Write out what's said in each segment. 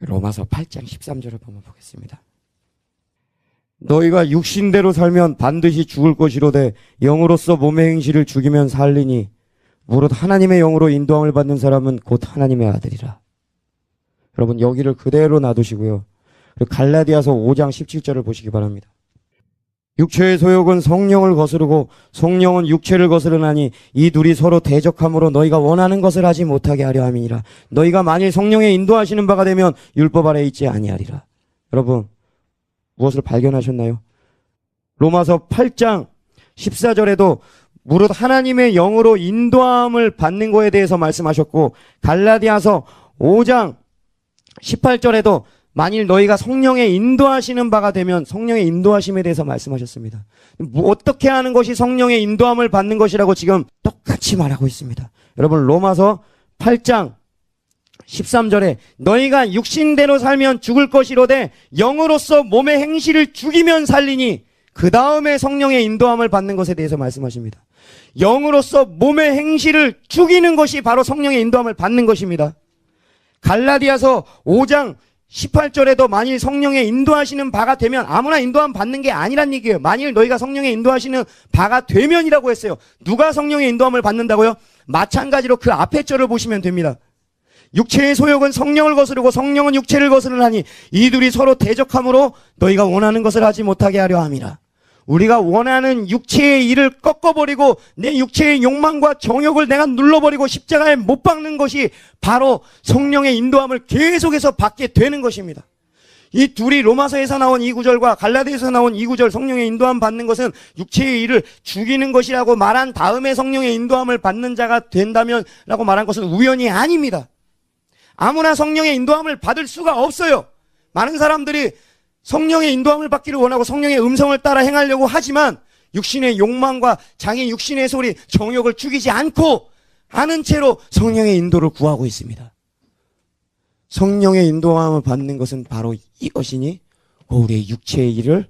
로마서 8장 13절을 한번 보겠습니다. 너희가 육신대로 살면 반드시 죽을 것이로되 영으로서 몸의 행실을 죽이면 살리니 무릇 하나님의 영으로 인도함을 받는 사람은 곧 하나님의 아들이라. 여러분 여기를 그대로 놔두시고요. 그리고 갈라디아서 5장 17절을 보시기 바랍니다. 육체의 소욕은 성령을 거스르고 성령은 육체를 거스르나니 이 둘이 서로 대적함으로 너희가 원하는 것을 하지 못하게 하려 함이니라. 너희가 만일 성령의 인도하시는 바가 되면 율법 아래 있지 아니하리라. 여러분 무엇을 발견하셨나요? 로마서 8장 14절에도 무릇 하나님의 영으로 인도함을 받는 거에 대해서 말씀하셨고, 갈라디아서 5장 18절에도 만일 너희가 성령의 인도하시는 바가 되면 성령의 인도하심에 대해서 말씀하셨습니다. 어떻게 하는 것이 성령의 인도함을 받는 것이라고 지금 똑같이 말하고 있습니다. 여러분 로마서 8장 13절에 너희가 육신대로 살면 죽을 것이로되 영으로서 몸의 행실을 죽이면 살리니, 그 다음에 성령의 인도함을 받는 것에 대해서 말씀하십니다. 영으로서 몸의 행실을 죽이는 것이 바로 성령의 인도함을 받는 것입니다. 갈라디아서 5장 18절에도 만일 성령의 인도하시는 바가 되면, 아무나 인도함 받는 게 아니란 얘기예요. 만일 너희가 성령의 인도하시는 바가 되면이라고 했어요. 누가 성령의 인도함을 받는다고요? 마찬가지로 그 앞에 절을 보시면 됩니다. 육체의 소욕은 성령을 거스르고 성령은 육체를 거스르나니 이 둘이 서로 대적함으로 너희가 원하는 것을 하지 못하게 하려 함이라. 우리가 원하는 육체의 일을 꺾어버리고 내 육체의 욕망과 정욕을 내가 눌러버리고 십자가에 못 박는 것이 바로 성령의 인도함을 계속해서 받게 되는 것입니다. 이 둘이 로마서에서 나온 이 구절과 갈라디아에서 나온 이 구절, 성령의 인도함 받는 것은 육체의 일을 죽이는 것이라고 말한 다음에 성령의 인도함을 받는 자가 된다면 라고 말한 것은 우연이 아닙니다. 아무나 성령의 인도함을 받을 수가 없어요. 많은 사람들이 성령의 인도함을 받기를 원하고 성령의 음성을 따라 행하려고 하지만 육신의 욕망과 자기 육신의 소리, 정욕을 죽이지 않고 아는 채로 성령의 인도를 구하고 있습니다. 성령의 인도함을 받는 것은 바로 이것이니 우리의 육체의 일을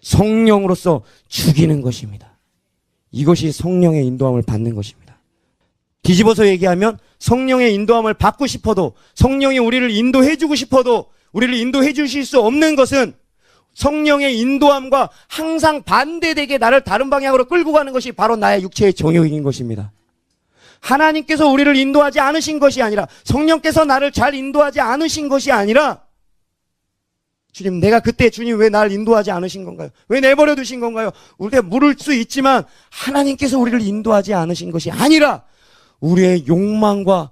성령으로서 죽이는 것입니다. 이것이 성령의 인도함을 받는 것입니다. 뒤집어서 얘기하면 성령의 인도함을 받고 싶어도, 성령이 우리를 인도해주고 싶어도 우리를 인도해 주실 수 없는 것은 성령의 인도함과 항상 반대되게 나를 다른 방향으로 끌고 가는 것이 바로 나의 육체의 정욕인 것입니다. 하나님께서 우리를 인도하지 않으신 것이 아니라, 성령께서 나를 잘 인도하지 않으신 것이 아니라, 주님 내가 그때 주님 왜 나를 인도하지 않으신 건가요? 왜 내버려 두신 건가요? 우리가 물을 수 있지만 하나님께서 우리를 인도하지 않으신 것이 아니라 우리의 욕망과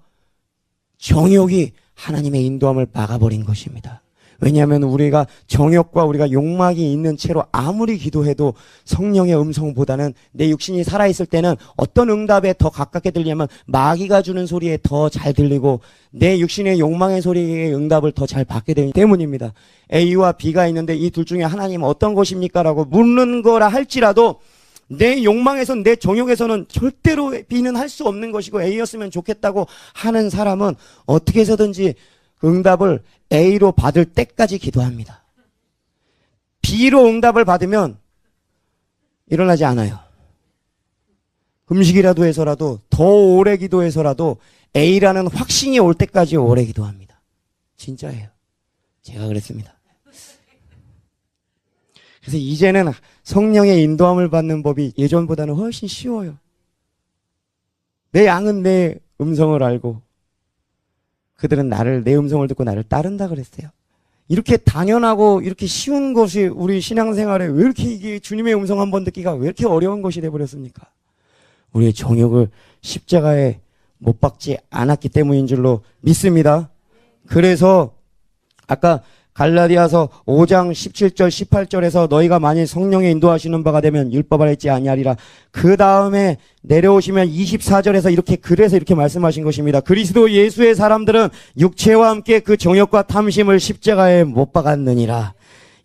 정욕이 하나님의 인도함을 막아버린 것입니다. 왜냐하면 우리가 정욕과 우리가 욕망이 있는 채로 아무리 기도해도 성령의 음성보다는 내 육신이 살아있을 때는 어떤 응답에 더 가깝게 들리냐면 마귀가 주는 소리에 더 잘 들리고 내 육신의 욕망의 소리에 응답을 더 잘 받게 되기 때문입니다. A와 B가 있는데 이 둘 중에 하나님은 어떤 것입니까? 라고 묻는 거라 할지라도 내 욕망에선, 내 정욕에서는 절대로 B는 할 수 없는 것이고 A였으면 좋겠다고 하는 사람은 어떻게 해서든지 응답을 A로 받을 때까지 기도합니다. B로 응답을 받으면 일어나지 않아요. 금식이라도 해서라도, 더 오래 기도해서라도 A라는 확신이 올 때까지 오래 기도합니다. 진짜예요. 제가 그랬습니다. 그래서 이제는 성령의 인도함을 받는 법이 예전보다는 훨씬 쉬워요. 내 양은 내 음성을 알고 그들은 내 음성을 듣고 나를 따른다 그랬어요. 이렇게 당연하고 이렇게 쉬운 것이 우리 신앙생활에 왜 이렇게 이게 주님의 음성 한번 듣기가 왜 이렇게 어려운 것이 되어버렸습니까? 우리의 정욕을 십자가에 못 박지 않았기 때문인 줄로 믿습니다. 그래서 아까 갈라디아서 5장 17절 18절에서 너희가 만일 성령의 인도하시는 바가 되면 율법 아래 있지 아니하리라. 그 다음에 내려오시면 24절에서 그래서 이렇게 말씀하신 것입니다. 그리스도 예수의 사람들은 육체와 함께 그 정욕과 탐심을 십자가에 못 박았느니라.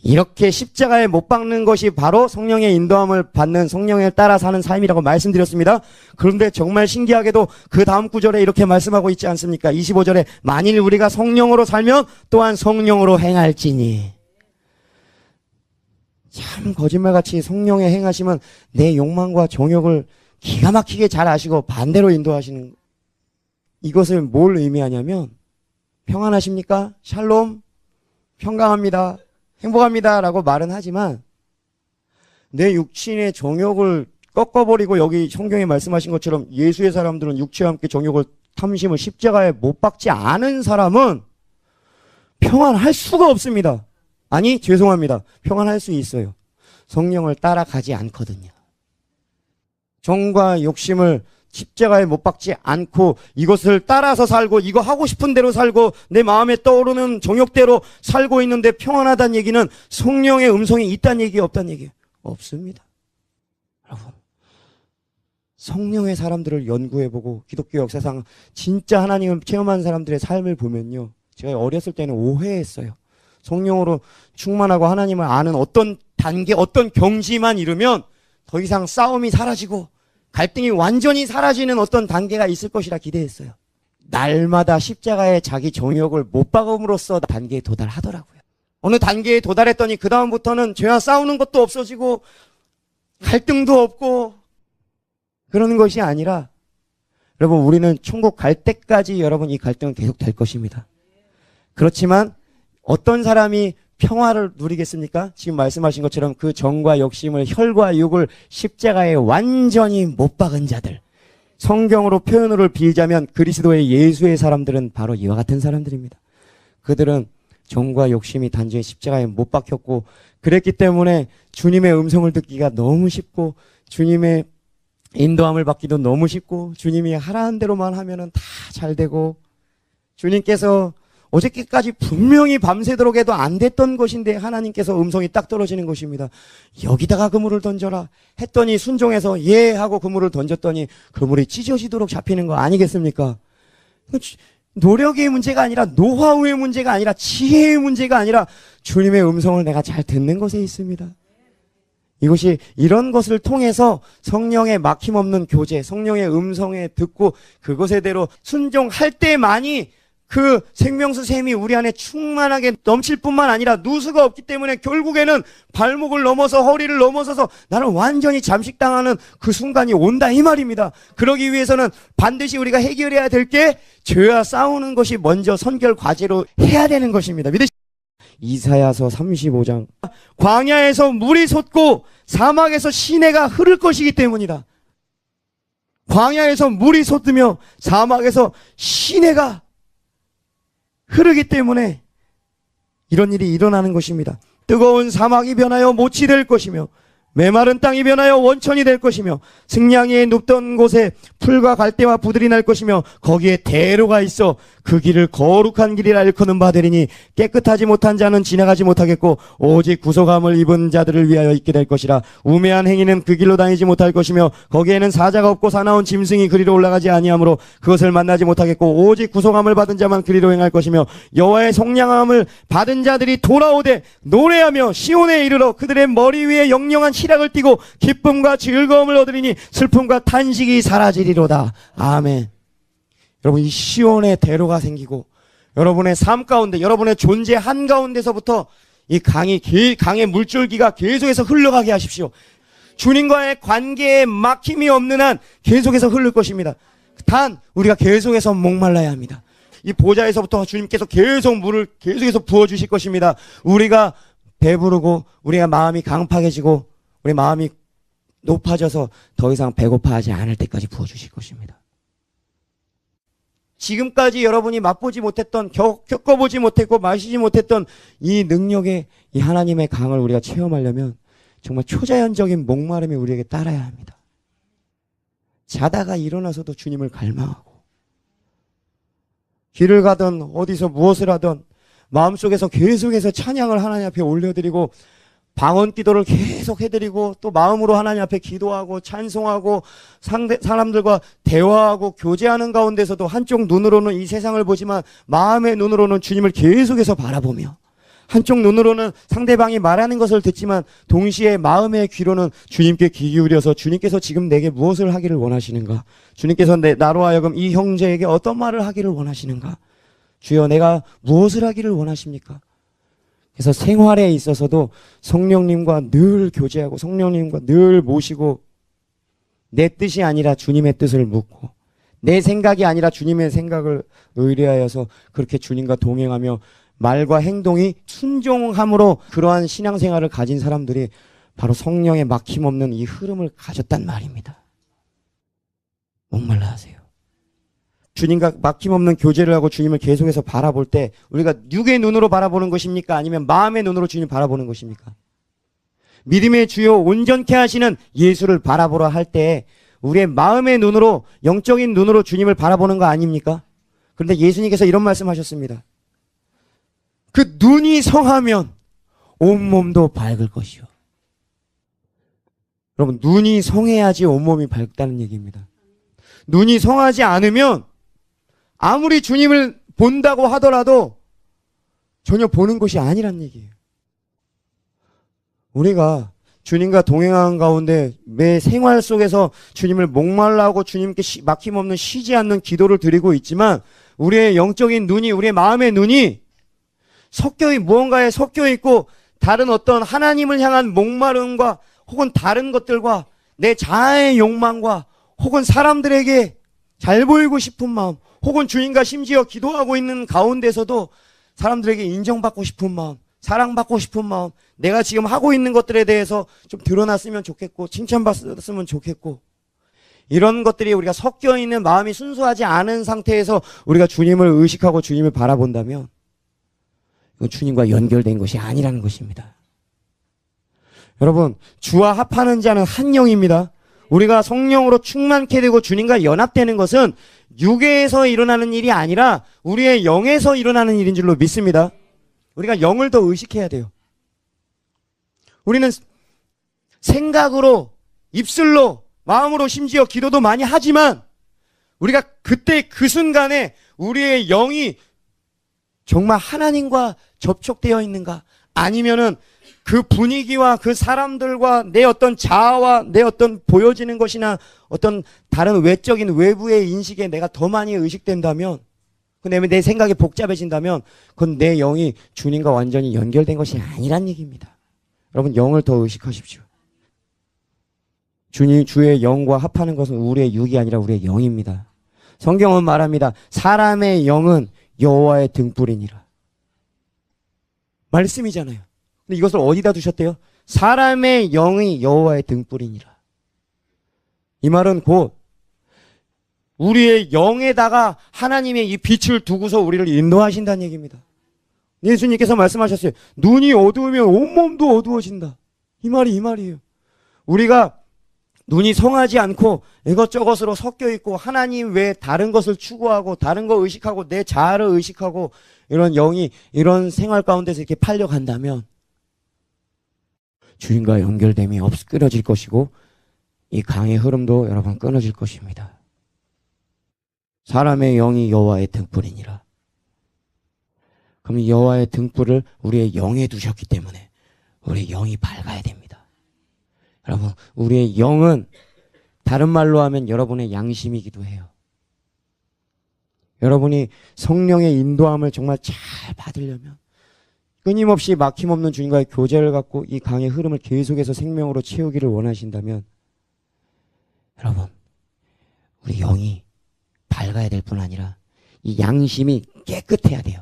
이렇게 십자가에 못 박는 것이 바로 성령의 인도함을 받는, 성령을 따라 사는 삶이라고 말씀드렸습니다. 그런데 정말 신기하게도 그 다음 구절에 이렇게 말씀하고 있지 않습니까? 25절에 만일 우리가 성령으로 살면 또한 성령으로 행할지니. 참 거짓말같이 성령의 행하시면 내 욕망과 정욕을 기가 막히게 잘 아시고 반대로 인도하시는, 이것을 뭘 의미하냐면 평안하십니까? 샬롬? 평강합니다. 행복합니다. 라고 말은 하지만 내 육신의 정욕을 꺾어버리고 여기 성경에 말씀하신 것처럼 예수의 사람들은 육체와 함께 정욕을 탐심을 십자가에 못 박지 않은 사람은 평안할 수가 없습니다. 아니, 죄송합니다. 평안할 수 있어요. 성령을 따라가지 않거든요. 정과 욕심을 십자가에 못 박지 않고 이것을 따라서 살고 이거 하고 싶은 대로 살고 내 마음에 떠오르는 정욕대로 살고 있는데 평안하다는 얘기는 성령의 음성이 있다는 얘기 없다는 얘기 없습니다. 여러분, 성령의 사람들을 연구해보고 기독교 역사상 진짜 하나님을 체험한 사람들의 삶을 보면요, 제가 어렸을 때는 오해했어요. 성령으로 충만하고 하나님을 아는 어떤 단계, 어떤 경지만 이루면 더 이상 싸움이 사라지고 갈등이 완전히 사라지는 어떤 단계가 있을 것이라 기대했어요. 날마다 십자가에 자기 정욕을 못 박음으로써 단계에 도달하더라고요. 어느 단계에 도달했더니 그 다음부터는 죄와 싸우는 것도 없어지고 갈등도 없고 그러는 것이 아니라, 여러분, 우리는 천국 갈 때까지 여러분 이 갈등은 계속 될 것입니다. 그렇지만 어떤 사람이 평화를 누리겠습니까? 지금 말씀하신 것처럼 그 정과 욕심을, 혈과 육을 십자가에 완전히 못 박은 자들. 성경으로 표현을 빌자면 그리스도의 예수의 사람들은 바로 이와 같은 사람들입니다. 그들은 정과 욕심이 단순히 십자가에 못 박혔고, 그랬기 때문에 주님의 음성을 듣기가 너무 쉽고, 주님의 인도함을 받기도 너무 쉽고, 주님이 하라는 대로만 하면은 다 잘 되고, 주님께서 어저께까지 분명히 밤새도록 해도 안 됐던 것인데 하나님께서 음성이 딱 떨어지는 것입니다. 여기다가 그물을 던져라 했더니 순종해서 예 하고 그물을 던졌더니 그물이 찢어지도록 잡히는 거 아니겠습니까? 노력의 문제가 아니라, 노하우의 문제가 아니라, 지혜의 문제가 아니라 주님의 음성을 내가 잘 듣는 것에 있습니다. 이것이, 이런 것을 통해서 성령의 막힘없는 교제, 성령의 음성에 듣고 그것에대로 순종할 때만이 그 생명수 샘이 우리 안에 충만하게 넘칠 뿐만 아니라 누수가 없기 때문에 결국에는 발목을 넘어서 허리를 넘어서서 나는 완전히 잠식당하는 그 순간이 온다 이 말입니다. 그러기 위해서는 반드시 우리가 해결해야 될 게 죄와 싸우는 것이 먼저 선결 과제로 해야 되는 것입니다. 이사야서 35장, 광야에서 물이 솟고 사막에서 시내가 흐를 것이기 때문이다. 광야에서 물이 솟으며 사막에서 시내가 흐르기 때문에 이런 일이 일어나는 것입니다. 뜨거운 사막이 변하여 못이 될 것이며 메마른 땅이 변하여 원천이 될 것이며 승냥이에 눕던 곳에 풀과 갈대와 부들이 날 것이며 거기에 대로가 있어 그 길을 거룩한 길이라 일컫는 바 되리니 깨끗하지 못한 자는 지나가지 못하겠고 오직 구속함을 입은 자들을 위하여 있게 될 것이라. 우매한 행위는 그 길로 다니지 못할 것이며 거기에는 사자가 없고 사나운 짐승이 그리로 올라가지 아니하므로 그것을 만나지 못하겠고 오직 구속함을 받은 자만 그리로 행할 것이며 여호와의 속량함을 받은 자들이 돌아오되 노래하며 시온에 이르러 그들의 머리 위에 영영한 희락을 띠고 기쁨과 즐거움을 얻으리니 슬픔과 탄식이 사라지리로다. 아멘. 여러분, 이 시온의 대로가 생기고 여러분의 삶 가운데, 여러분의 존재 한가운데서부터 이 강의 물줄기가 계속해서 흘러가게 하십시오. 주님과의 관계에 막힘이 없는 한 계속해서 흐를 것입니다. 단 우리가 계속해서 목말라야 합니다. 이 보좌에서부터 주님께서 계속 물을 계속해서 부어주실 것입니다. 우리가 배부르고 우리가 마음이 강팍해지고 우리 마음이 높아져서 더 이상 배고파하지 않을 때까지 부어주실 것입니다. 지금까지 여러분이 맛보지 못했던, 겪어보지 못했고 마시지 못했던 이 능력의, 이 하나님의 강을 우리가 체험하려면 정말 초자연적인 목마름이 우리에게 따라야 합니다. 자다가 일어나서도 주님을 갈망하고, 길을 가든 어디서 무엇을 하든 마음속에서 계속해서 찬양을 하나님 앞에 올려드리고 방언 기도를 계속 해드리고 또 마음으로 하나님 앞에 기도하고 찬송하고 사람들과 대화하고 교제하는 가운데서도 한쪽 눈으로는 이 세상을 보지만 마음의 눈으로는 주님을 계속해서 바라보며, 한쪽 눈으로는 상대방이 말하는 것을 듣지만 동시에 마음의 귀로는 주님께 귀 기울여서 주님께서 지금 내게 무엇을 하기를 원하시는가, 주님께서 나로 하여금 이 형제에게 어떤 말을 하기를 원하시는가, 주여 내가 무엇을 하기를 원하십니까? 그래서 생활에 있어서도 성령님과 늘 교제하고 성령님과 늘 모시고 내 뜻이 아니라 주님의 뜻을 묻고 내 생각이 아니라 주님의 생각을 의뢰하여서 그렇게 주님과 동행하며 말과 행동이 순종함으로 그러한 신앙생활을 가진 사람들이 바로 성령의 막힘없는 이 흐름을 가졌단 말입니다. 목말라 하세요. 주님과 막힘없는 교제를 하고 주님을 계속해서 바라볼 때 우리가 육의 눈으로 바라보는 것입니까? 아니면 마음의 눈으로 주님을 바라보는 것입니까? 믿음의 주요 온전케 하시는 예수를 바라보라 할 때 우리의 마음의 눈으로, 영적인 눈으로 주님을 바라보는 거 아닙니까? 그런데 예수님께서 이런 말씀하셨습니다. 그 눈이 성하면 온몸도 밝을 것이요. 여러분, 눈이 성해야지 온몸이 밝다는 얘기입니다. 눈이 성하지 않으면 아무리 주님을 본다고 하더라도 전혀 보는 것이 아니란 얘기예요. 우리가 주님과 동행하는 가운데 매 생활 속에서 주님을 목말라 하고 주님께 막힘없는 쉬지 않는 기도를 드리고 있지만 우리의 영적인 눈이, 우리의 마음의 눈이 무언가에 섞여 있고 다른 어떤 하나님을 향한 목마름과 혹은 다른 것들과 내 자아의 욕망과 혹은 사람들에게 잘 보이고 싶은 마음, 혹은 주님과 심지어 기도하고 있는 가운데서도 사람들에게 인정받고 싶은 마음, 사랑받고 싶은 마음, 내가 지금 하고 있는 것들에 대해서 좀 드러났으면 좋겠고 칭찬받았으면 좋겠고, 이런 것들이 우리가 섞여 있는 마음이 순수하지 않은 상태에서 우리가 주님을 의식하고 주님을 바라본다면 이건 주님과 연결된 것이 아니라는 것입니다. 여러분, 주와 합하는 자는 한 영입니다. 우리가 성령으로 충만케 되고 주님과 연합되는 것은 육에서 일어나는 일이 아니라 우리의 영에서 일어나는 일인 줄로 믿습니다. 우리가 영을 더 의식해야 돼요. 우리는 생각으로, 입술로, 마음으로 심지어 기도도 많이 하지만 우리가 그때 그 순간에 우리의 영이 정말 하나님과 접촉되어 있는가? 아니면은 그 분위기와 그 사람들과 내 어떤 자아와 내 어떤 보여지는 것이나 어떤 다른 외적인 외부의 인식에 내가 더 많이 의식된다면, 내 생각이 복잡해진다면 그건 내 영이 주님과 완전히 연결된 것이 아니란 얘기입니다. 여러분, 영을 더 의식하십시오. 주의 영과 합하는 것은 우리의 육이 아니라 우리의 영입니다. 성경은 말합니다. 사람의 영은 여호와의 등불이니라. 말씀이잖아요. 근데 이것을 어디다 두셨대요? 사람의 영이 여호와의 등불이니라. 이 말은 곧 우리의 영에다가 하나님의 이 빛을 두고서 우리를 인도하신다는 얘기입니다. 예수님께서 말씀하셨어요. 눈이 어두우면 온몸도 어두워진다. 이 말이에요. 우리가 눈이 성하지 않고 이것저것으로 섞여 있고 하나님 외에 다른 것을 추구하고 다른 거 의식하고 내 자아를 의식하고 이런 영이 이런 생활 가운데서 이렇게 팔려간다면 주님과 연결됨이 끊어질 것이고 이 강의 흐름도 여러분 끊어질 것입니다. 사람의 영이 여호와의 등불이니라. 그럼 여호와의 등불을 우리의 영에 두셨기 때문에 우리의 영이 밝아야 됩니다. 여러분, 우리의 영은 다른 말로 하면 여러분의 양심이기도 해요. 여러분이 성령의 인도함을 정말 잘 받으려면 끊임없이 막힘없는 주님과의 교제를 갖고 이 강의 흐름을 계속해서 생명으로 채우기를 원하신다면 여러분, 우리 영이 밝아야 될 뿐 아니라 이 양심이 깨끗해야 돼요.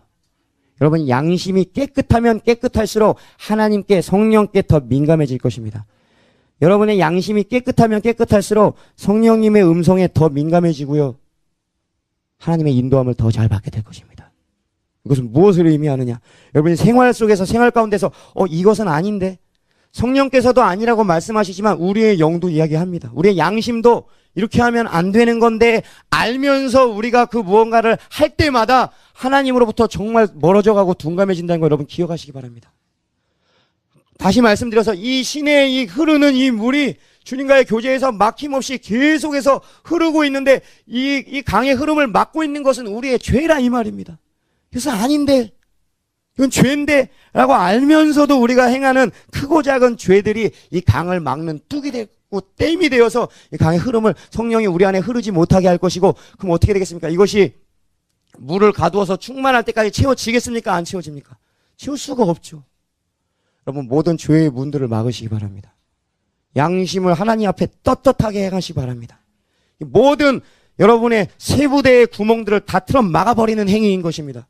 여러분, 양심이 깨끗하면 깨끗할수록 하나님께, 성령께 더 민감해질 것입니다. 여러분의 양심이 깨끗하면 깨끗할수록 성령님의 음성에 더 민감해지고요. 하나님의 인도함을 더 잘 받게 될 것입니다. 이것은 무엇을 의미하느냐? 여러분이 생활 속에서, 생활 가운데서 이것은 아닌데? 성령께서도 아니라고 말씀하시지만 우리의 영도 이야기합니다. 우리의 양심도 이렇게 하면 안 되는 건데 알면서 우리가 그 무언가를 할 때마다 하나님으로부터 정말 멀어져가고 둔감해진다는 거 여러분 기억하시기 바랍니다. 다시 말씀드려서 이 시내에 이 흐르는 이 물이 주님과의 교제에서 막힘없이 계속해서 흐르고 있는데 이 강의 흐름을 막고 있는 것은 우리의 죄라 이 말입니다. 그래서 아닌데, 이건 죄인데 라고 알면서도 우리가 행하는 크고 작은 죄들이 이 강을 막는 뚝이 되고 댐이 되어서 이 강의 흐름을 성령이 우리 안에 흐르지 못하게 할 것이고, 그럼 어떻게 되겠습니까? 이것이 물을 가두어서 충만할 때까지 채워지겠습니까? 안 채워집니까? 채울 수가 없죠. 여러분, 모든 죄의 문들을 막으시기 바랍니다. 양심을 하나님 앞에 떳떳하게 행하시기 바랍니다. 모든 여러분의 세부대의 구멍들을 다 틀어 막아버리는 행위인 것입니다.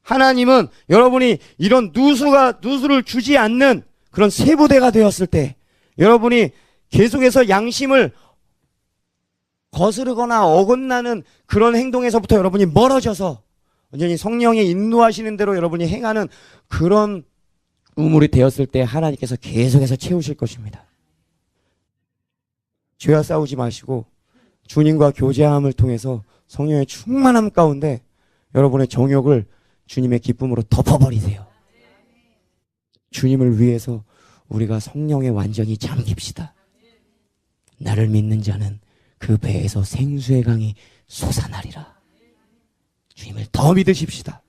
하나님은 여러분이 이런 누수를 주지 않는 그런 세부대가 되었을 때 여러분이 계속해서 양심을 거스르거나 어긋나는 그런 행동에서부터 여러분이 멀어져서 완전히 성령이 인도하시는 대로 여러분이 행하는 그런 우물이 되었을 때 하나님께서 계속해서 채우실 것입니다. 죄와 싸우지 마시고 주님과 교제함을 통해서 성령의 충만함 가운데 여러분의 정욕을 주님의 기쁨으로 덮어버리세요. 주님을 위해서 우리가 성령에 완전히 잠깁시다. 나를 믿는 자는 그 배에서 생수의 강이 솟아나리라. 주님을 더 믿으십시다.